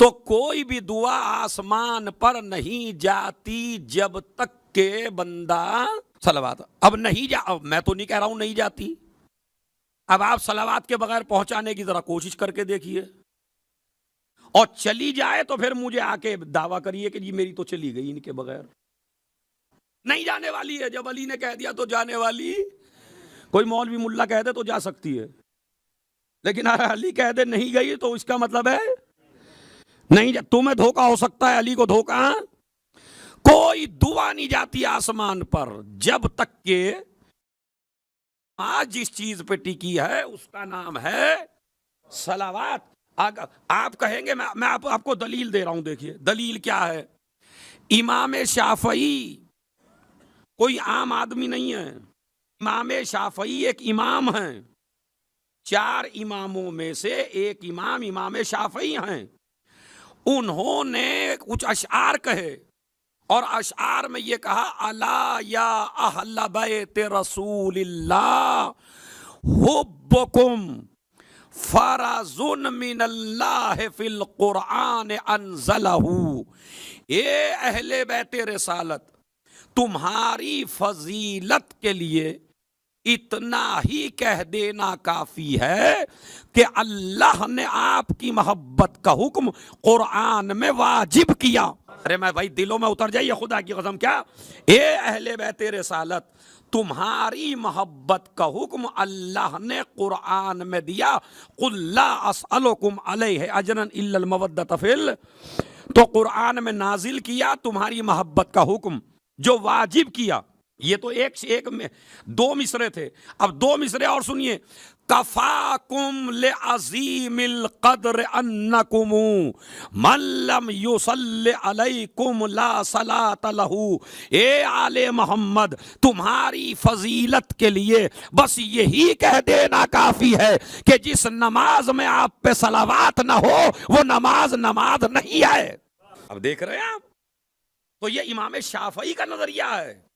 तो कोई भी दुआ आसमान पर नहीं जाती जब तक के बंदा सलावत। अब नहीं जा, अब मैं तो नहीं कह रहा हूं नहीं जाती, अब आप सलावत के बगैर पहुंचाने की जरा कोशिश करके देखिए, और चली जाए तो फिर मुझे आके दावा करिए कि जी मेरी तो चली गई इनके बगैर। नहीं जाने वाली है, जब अली ने कह दिया तो जाने वाली। कोई मौलवी मुल्ला कह दे तो जा सकती है, लेकिन अली कह दे नहीं गई तो इसका मतलब है नहीं जा। तुम्हें धोखा हो सकता है, अली को धोखा। कोई दुआ नहीं जाती आसमान पर जब तक के आज जिस चीज पे टिकी है उसका नाम है सलावत। आप कहेंगे मैं आपको दलील दे रहा हूं, देखिए दलील क्या है। इमाम शाफई कोई आम आदमी नहीं है, इमाम शाफई एक इमाम हैं, 4 इमामों में से एक इमाम इमाम शाफई हैं। उन्होंने कुछ अशआर कहे और अशआर में ये कहा, अला या अहल बैत रसूलिल्लाह हुब्बुकुम फरजुन मिनल्लाह फिल कुरान अनज़लहू। ए अहले बैत रिसालत, तुम्हारी फजीलत के लिए इतना ही कह देना काफी है कि अल्लाह ने आपकी मोहब्बत का हुक्म कुरान में वाजिब किया। अरे मैं भाई दिलों में उतर जाइए खुदा की कसम। क्या ए अहले बैत रिसालत, तुम्हारी मोहब्बत का हुक्म अल्लाह ने कुरान में दिया। कुल ला अस्अलुकुम अलैहि अजरन इल्लल मवद्दत फिल, तो कुरान में नाजिल किया तुम्हारी मोहब्बत का हुक्म जो वाजिब किया। ये तो एक से एक में 2 मिसरे थे, अब 2 मिसरे और सुनिए। कफाकुम ले अजीमिल कद्र अन्नकुम मन लम युसल्लि अलैकुम ला सलात लहू। ए आले मोहम्मद, तुम्हारी फजीलत के लिए बस यही कह देना काफी है कि जिस नमाज में आप पे सलावात ना हो वो नमाज नहीं है। अब देख रहे हैं आप, तो ये इमाम शाफई का नजरिया है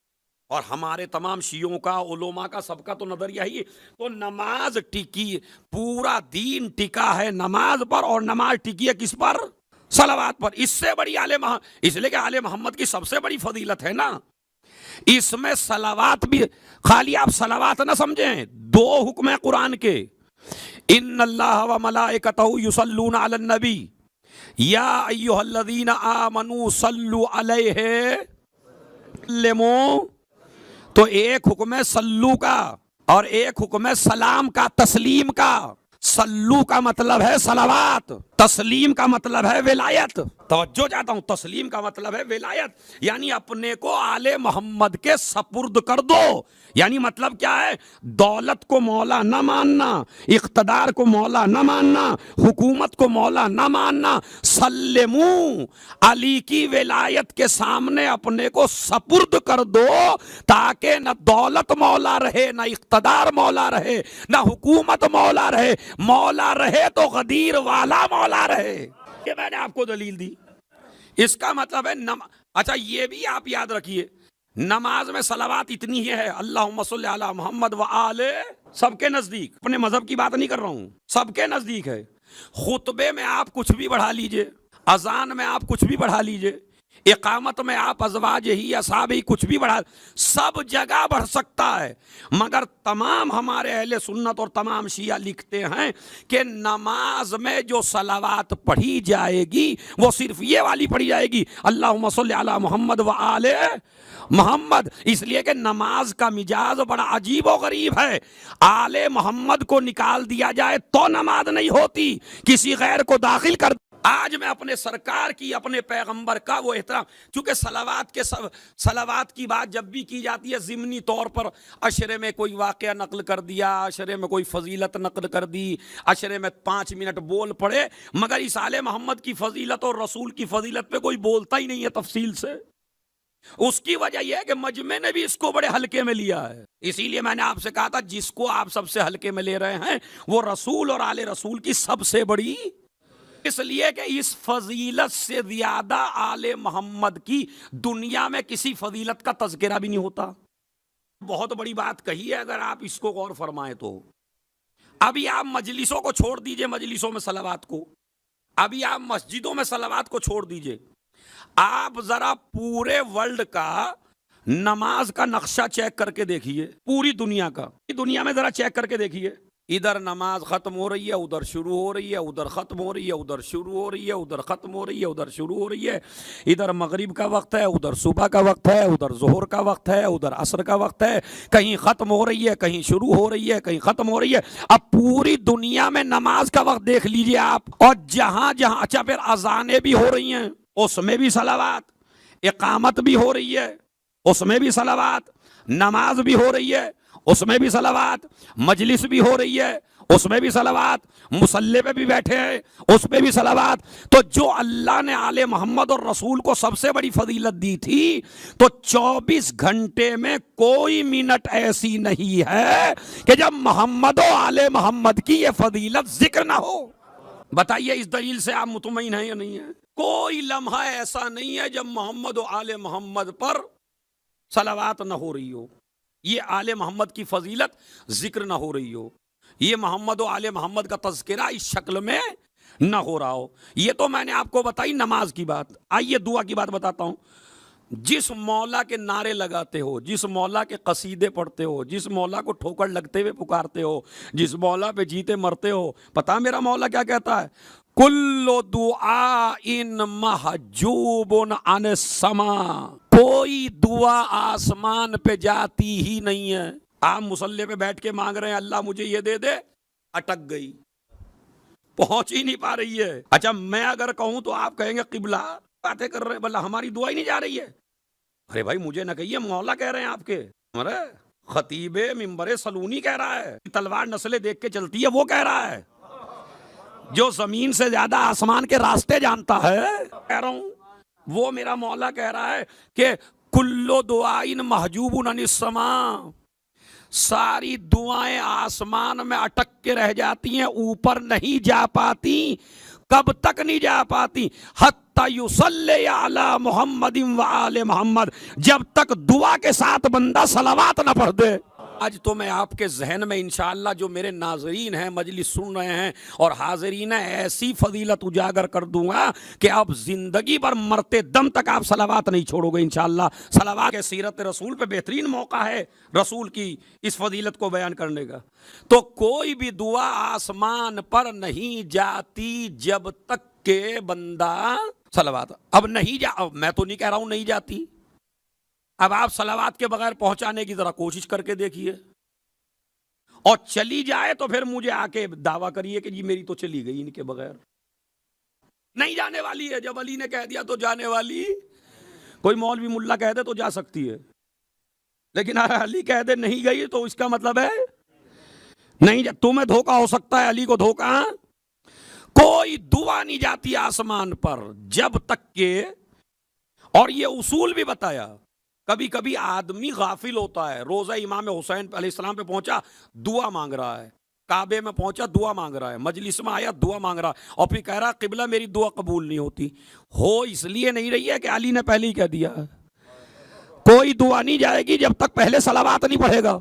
और हमारे तमाम शियों का, उलमा का, सबका तो नजरिया ही। तो नमाज टिकी, पूरा दीन टिका है नमाज पर, और नमाज टिकी है किस पर? सलावत पर। इससे बड़ी इसलिए कि आले मोहम्मद की सबसे बड़ी फजीलत है ना, इसमें सलावत भी। खाली आप सलावत ना समझें, 2 हुक्म है कुरान के। इन्नल्लाह व मलाइकतहु युसल्लूना अलन नबी या अय्युहल्लज़ीना आमनू सल्लु अलैहि लेमो। तो एक हुक्म है सल्लू का और एक हुक्म है सलाम का, तस्लीम का। सल्लू का मतलब है सलावत, तस्लीम का मतलब है विलायत। तवज्जो चाहता हूं, तस्लीम का मतलब है विलायत, यानी अपने को आले मोहम्मद के सपुर्द कर दो। यानी मतलब क्या है? दौलत को मौला न मानना, इख्तदार को मौला न मानना, हुकूमत को मौला न मानना। सल्लेमू, अली की विलायत के सामने अपने को सपुर्द कर दो, ताकि न दौलत मौला रहे, न इख्तदार मौला रहे, न हुकूमत मौला रहे। मौला रहे तो गदीर वाला मौला रहे। ये मैंने आपको दलील दी। इसका मतलब है अच्छा ये भी आप याद रखिए, नमाज में सलावत इतनी ही है, अल्लाहुम्मा सल्ली अला मोहम्मद व आले, सबके नजदीक, अपने मजहब की बात नहीं कर रहा हूं, सबके नजदीक है। खुतबे में आप कुछ भी बढ़ा लीजिए, अजान में आप कुछ भी बढ़ा लीजिए, इकामत में आप अज़वाज ही असहाब ही कुछ भी बढ़ा, सब जगह बढ़ सकता है। मगर तमाम हमारे अहले सुन्नत और तमाम शिया लिखते हैं कि नमाज में जो सलावत पढ़ी जाएगी वो सिर्फ ये वाली पढ़ी जाएगी, अल्लाहुम्मा सल्ली अला मोहम्मद व आले मोहम्मद। इसलिए कि नमाज का मिजाज बड़ा अजीब और गरीब है। आले मोहम्मद को निकाल दिया जाए तो नमाज नहीं होती, किसी गैर को दाखिल कर। आज मैं अपने सरकार की, अपने पैगंबर का वो एहतराम, क्योंकि सलावत की बात जब भी की जाती है ज़िमनी तौर पर, अशरे में कोई वाक़या नकल कर दिया, अशरे में कोई फजीलत नकल कर दी, अशरे में 5 मिनट बोल पड़े, मगर इस आले मोहम्मद की फजीलत और रसूल की फजीलत पे कोई बोलता ही नहीं है तफसील से। उसकी वजह यह है कि मजमे ने भी इसको बड़े हल्के में लिया है। इसीलिए मैंने आपसे कहा था, जिसको आप सबसे हल्के में ले रहे हैं वो रसूल और आले रसूल की सबसे बड़ी, इसलिए कि इस फजीलत से ज्यादा आले मोहम्मद की दुनिया में किसी फजीलत का तज़किरा भी नहीं होता। बहुत बड़ी बात कही है, अगर आप इसको गौर फरमाएं तो। अभी आप मजलिसों को छोड़ दीजिए, मजलिसों में सलावत को, अभी आप मस्जिदों में सलावात को छोड़ दीजिए, आप जरा पूरे वर्ल्ड का नमाज का नक्शा चेक करके देखिए, पूरी दुनिया का, दुनिया में जरा चेक करके देखिए। इधर नमाज खत्म हो रही है, उधर शुरू हो रही है, उधर खत्म हो रही है, उधर शुरू हो रही है, उधर खत्म हो रही है, उधर शुरू हो रही है। इधर मगरिब का वक्त है, उधर सुबह का वक्त है, उधर जोहर का वक्त है, उधर असर का वक्त है, कहीं खत्म हो रही है, कहीं शुरू हो रही है, कहीं खत्म हो रही है। अब पूरी दुनिया में नमाज का वक्त देख लीजिए आप, और जहां जहां, अच्छा फिर अजानें भी हो रही हैं, उसमें भी सलावात, इकामत भी हो रही है, उसमें भी सलावात, नमाज भी हो रही है, उसमें भी सलावात, मजलिस भी हो रही है, उसमें भी सलावात, मुसल्ले पे भी बैठे हैं उस पे भी सलावात। तो जो अल्लाह ने आले मोहम्मद और रसूल को सबसे बड़ी फजीलत दी थी, तो 24 घंटे में कोई मिनट ऐसी नहीं है कि जब मोहम्मद और आले मोहम्मद की ये फजीलत जिक्र ना हो। बताइए इस दलील से आप मुतमईन हैं या नहीं है? कोई लम्हा ऐसा नहीं है जब मोहम्मद और आले मोहम्मद पर सलावात न हो रही हो, ये आले मोहम्मद की फजीलत जिक्र ना हो रही हो, ये मोहम्मद और आले मोहम्मद का तज़किरा इस शक्ल में ना हो रहा हो। ये तो मैंने आपको बताई नमाज की बात। आइए दुआ की बात बताता हूं। जिस मौला के नारे लगाते हो, जिस मौला के कसीदे पढ़ते हो, जिस मौला को ठोकर लगते हुए पुकारते हो, जिस मौला पे जीते मरते हो, पता मेरा मौला क्या कहता है? कुल्लो दुआ इन महजूबुन अन समा, कोई दुआ आसमान पे जाती ही नहीं है। आप मुसल्ले पे बैठ के मांग रहे हैं अल्लाह मुझे ये दे दे, अटक गई, पहुंच ही नहीं पा रही है। अच्छा मैं अगर कहूं तो आप कहेंगे किबला बातें कर रहे हैं, बोला हमारी दुआ ही नहीं जा रही है। अरे भाई मुझे न कहिए, मौला कह रहे हैं आपके। अरे खतीबे मिंबरे सलूनी कह रहा है, तलवार नस्लें देख के चलती है वो कह रहा है, जो जमीन से ज्यादा आसमान के रास्ते जानता है, कह रहा हूं वो मेरा मौला कह रहा है कि कुल्लो दुआइन महजूबुन अनिस समा, सारी दुआएं आसमान में अटक के रह जाती हैं, ऊपर नहीं जा पाती। कब तक नहीं जा पाती? हत्ता युसल्ली अला मुहम्मदिन व आले मोहम्मद, जब तक दुआ के साथ बंदा सलावात ना पढ़ दे। आज तो मैं आपके जहन में इंशाअल्लाह जो मेरे नाजरीन हैं, मजलिस सुन रहे हैं और हाजिरीन हैं, ऐसी फजीलत उजागर कर दूंगा कि आप जिंदगी भर मरते दम तक आप सलावात नहीं छोड़ोगे इंशाअल्लाह। सलावात के सीरत रसूल पे बेहतरीन मौका है रसूल की इस फजीलत को बयान करने का। तो कोई भी दुआ आसमान पर नहीं जाती जब तक के बंदा सलावात, अब नहीं जा, अब मैं तो नहीं कह रहा हूं नहीं जाती, अब आप सलावात के बगैर पहुंचाने की जरा कोशिश करके देखिए, और चली जाए तो फिर मुझे आके दावा करिए कि जी मेरी तो चली गई इनके बगैर, नहीं जाने वाली है। जब अली ने कह दिया तो जाने वाली, कोई मौलवी मुल्ला कह दे तो जा सकती है, लेकिन अली कह दे नहीं गई तो इसका मतलब है नहीं, तुम्हें धोखा हो सकता है, अली को धोखा। कोई दुआ नहीं जाती आसमान पर जब तक के, और ये उसूल भी बताया, कभी कभी आदमी गाफिल होता है, रोजा इमाम हुसैन अलैहिस्सलाम पे पहुंचा दुआ मांग रहा है, काबे में पहुंचा दुआ मांग रहा है, मजलिस में आया दुआ मांग रहा है, और फिर कह रहा किबला मेरी दुआ कबूल नहीं होती। हो इसलिए नहीं रही है कि अली ने पहले ही कह दिया, कोई दुआ नहीं जाएगी जब तक पहले सलावात नहीं पढ़ेगा।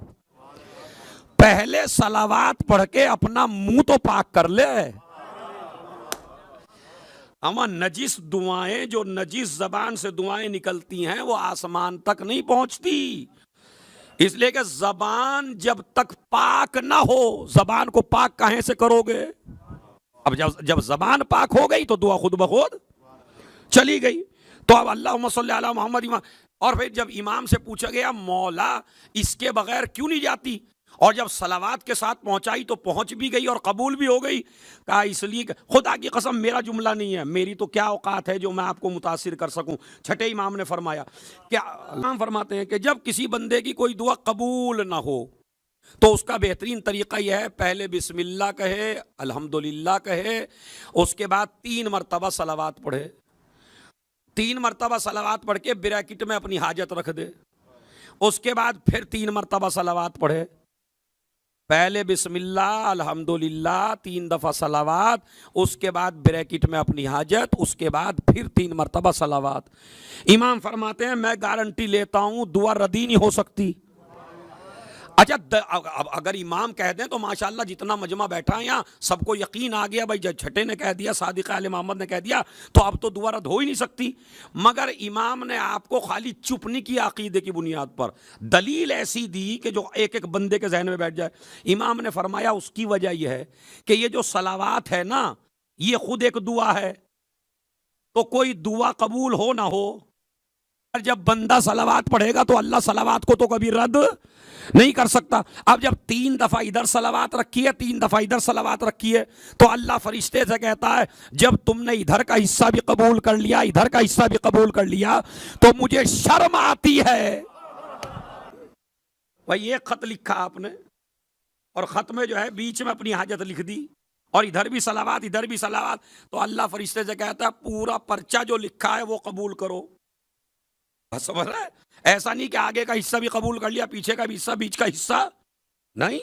पहले सलावात पढ़ के अपना मुंह तो पाक कर ले। अमा नजिस दुआएं, जो नजिस जबान से दुआएं निकलती हैं वो आसमान तक नहीं पहुंचती, इसलिए कि जबान जब तक पाक ना हो, जबान को पाक कहां से करोगे? अब जब जबान पाक हो गई तो दुआ खुद ब खुद चली गई। तो अब अल्लाहुम्मा सल्ली अला मोहम्मद इमाम, और फिर जब इमाम से पूछा गया मौला इसके बगैर क्यों नहीं जाती, और जब सलावात के साथ पहुंचाई तो पहुंच भी गई और कबूल भी हो गई। कहा इसलिए, खुदा की कसम मेरा जुमला नहीं है, मेरी तो क्या औकात है जो मैं आपको मुतासिर कर सकूं। छठे इमाम ने फरमाया, क्या इमाम फरमाते हैं कि जब किसी बंदे की कोई दुआ कबूल ना हो तो उसका बेहतरीन तरीका यह है, पहले बिस्मिल्लाह कहे, अल्हम्दुलिल्लाह कहे, उसके बाद 3 मरतबा सलावात पढ़े, 3 मरतबा सलावात पढ़ के ब्रैकेट में अपनी हाजत रख दे, उसके बाद फिर 3 मरतबा सलावात पढ़े, पहले बिस्मिल्लाह अल्हम्दुलिल्लाह 3 दफा सलावात, उसके बाद ब्रैकेट में अपनी हाजत, उसके बाद फिर 3 मरतबा सलावात। इमाम फरमाते हैं मैं गारंटी लेता हूं दुआ रद्दी नहीं हो सकती। अच्छा अब अगर इमाम कह दें तो माशाल्लाह जितना मजमा बैठा है यहाँ सबको यकीन आ गया, भाई जब छठे ने कह दिया, सादिक आले मोहम्मद ने कह दिया, तो अब तो दुआ रद्द हो ही नहीं सकती। मगर इमाम ने आपको खाली चुप नहीं किया अकीदे की बुनियाद पर, दलील ऐसी दी कि जो एक एक बंदे के जहन में बैठ जाए। इमाम ने फरमाया उसकी वजह यह है कि ये जो सलावात है ना, ये खुद एक दुआ है, तो कोई दुआ कबूल हो ना हो, जब बंदा सलावात पढ़ेगा तो अल्लाह सलावात को तो कभी रद्द नहीं कर सकता। अब जब 3 दफा इधर सलावात रखी है, 3 दफा इधर सलावात रखी है, तो अल्लाह फरिश्ते से कहता है जब तुमने इधर का हिस्सा भी कबूल कर लिया, इधर का हिस्सा भी कबूल कर लिया, तो मुझे शर्म आती है। भाई ये खत लिखा आपने, और खत में जो है बीच में अपनी हाजत लिख दी, और इधर भी सलावात इधर भी सलावात, तो अल्लाह फरिश्ते से कहता है पूरा पर्चा जो लिखा है वो कबूल करो। समझ रहा है? ऐसा नहीं कि आगे का हिस्सा भी कबूल कर लिया, पीछे का भी हिस्सा, बीच का हिस्सा नहीं।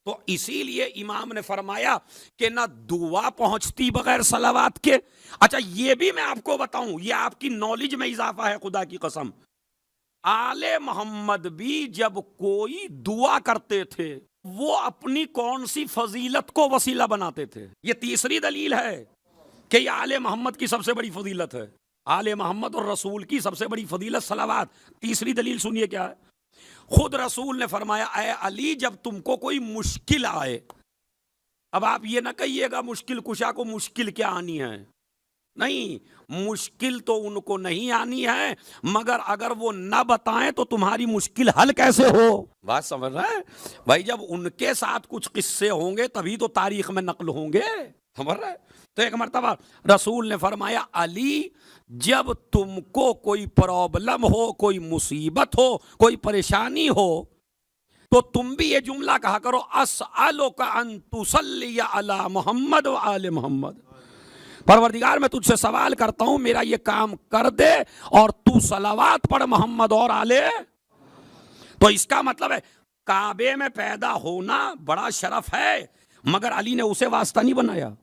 तो इसीलिए इमाम ने फरमाया कि ना दुआ पहुंचती बगैर सलावात के। अच्छा ये भी मैं आपको बताऊं, ये आपकी नॉलेज में इजाफा है, खुदा की कसम, आले मोहम्मद भी जब कोई दुआ करते थे वो अपनी कौन सी फजीलत को वसीला बनाते थे। ये तीसरी दलील है कि ये आले मोहम्मद की सबसे बड़ी फजीलत है, आले मोहम्मद और रसूल की सबसे बड़ी फजीलत सलावात। तीसरी दलील सुनिए क्या है, खुद रसूल ने फरमाया ऐ अली जब तुमको कोई मुश्किल आए, अब आप ये ना कहिएगा मुश्किल कुशा को मुश्किल क्या आनी है, नहीं, मुश्किल तो उनको नहीं आनी है, मगर अगर वो ना बताएं तो तुम्हारी मुश्किल हल कैसे हो। बात समझ रहे हैं भाई? जब उनके साथ कुछ किस्से होंगे तभी तो तारीख में नकल होंगे, समझ रहे? तो एक मर्तबा रसूल ने फरमाया अली जब तुमको कोई प्रॉब्लम हो, कोई मुसीबत हो, कोई परेशानी हो, तो तुम भी ये जुमला कहा करो अस्अलुका अन तुसल्ली अला मोहम्मद व आले मोहम्मद, परवरदिगार मैं तुझसे सवाल करता हूं मेरा ये काम कर दे और तू सलावात पढ़ मोहम्मद और आले। तो इसका मतलब है काबे में पैदा होना बड़ा शरफ है, मगर अली ने उसे वास्ता नहीं बनाया।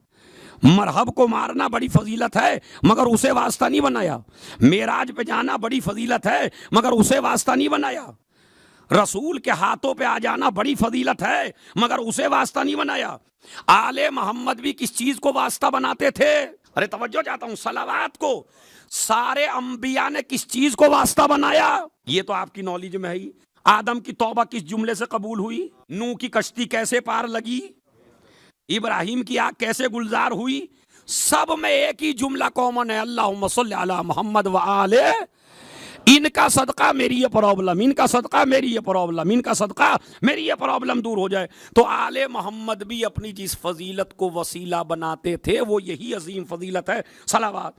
मरहब को मारना बड़ी फजीलत है, मगर उसे वास्ता नहीं बनाया। मेराज पे जाना बड़ी फजीलत है, मगर उसे वास्ता नहीं बनाया। रसूल के हाथों पे आ जाना बड़ी फजीलत है, मगर उसे वास्ता नहीं बनाया। आले मोहम्मद भी किस चीज को वास्ता बनाते थे? अरे तवज्जो चाहता हूं, सलावात को सारे अंबिया ने किस चीज को वास्ता बनाया? ये तो आपकी नॉलेज में है ही। आदम की तौबा किस जुमले से कबूल हुई, नूह की कश्ती कैसे पार लगी, इब्राहिम की आग कैसे गुलजार हुई, सब में एक ही जुमला कॉमन है, अल्लाहुम्मा सल्ली अला मोहम्मद व आले। इनका सदका मेरी ये प्रॉब्लम, इनका सदका मेरी ये प्रॉब्लम, इनका सदका मेरी ये प्रॉब्लम दूर हो जाए। तो आले मोहम्मद भी अपनी जिस फजीलत को वसीला बनाते थे वो यही अजीम फजीलत है, सलावात।